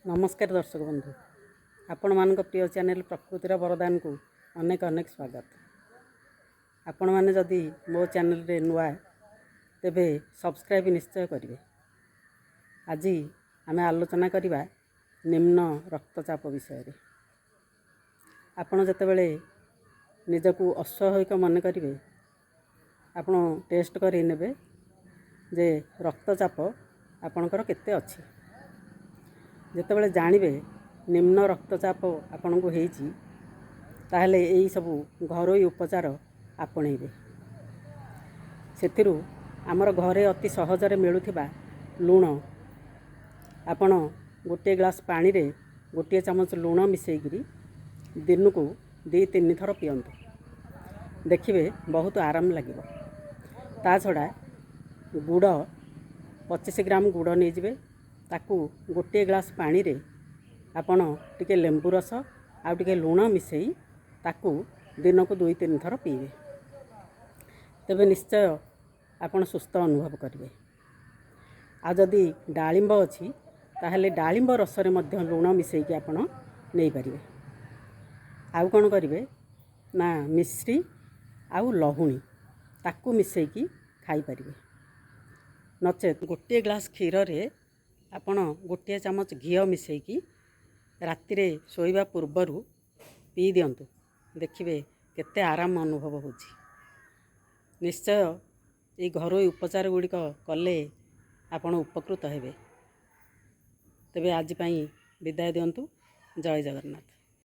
नमस्कार दर्शक बंधु, आपण मान प्रिय चैनल प्रकृतिर वरदान को अनेक अनेक स्वागत। आपण मैंने जदि मो चैनल रे नुआ तेबे सब्सक्राइब निश्चय करेंगे। आज आम आलोचना करवा निम्न रक्तचाप विषय रे। आपण जतेबेले निजकू अस्वाभाविक मन करेंगे आपण टेस्ट कर नेबे जे रक्तचाप आपणकर केते अछि। जेतेबेले जानवे निम्न रक्तचाप आपण को हेची ताहले एई सब घरोई उपचार आपणेबे। सेथिरु आमर घरे अति सहजरे मिलुथिबा लूण आपण गोटे ग्लास पानी रे गोटे चमच लूण मिसेइकरी दिन को 2-3 थर पियंतु, देखिए बहुत आराम लगे। ता छड़ा गुड़ 25 ग्राम गुड़ नहीं जिवे, ताकू गोटे ग्लास पानी रे आपण टिके लेंबू रस आउ टिके लूण मिसई ताकू दिन को 2-3 थर पीबे, तेबे निश्चय आपण सुस्थ अनुभव करेंगे। आ जदि डालिंब अच्छी ताहले डालिंब रसरे मध्य लूण मिसईकी आपण नहीं पारिबे। आउ कौन करेंगे ना मिश्री आउ लहुणी ताकू मिसईकी खाई पारिबे। नचेत गोटे ग्लास क्षीर रे आपण गोटे चमच घी मिसईकी रातिरे शोइबा पूर्वरु पी दियंतु, देखिए केते आराम अनुभव होची। निश्चय ये घरोई उपचार गुड़िक कले आपण उपकृत हेबे। तेबे आज पई विदाय दियंतु। जय जगन्नाथ।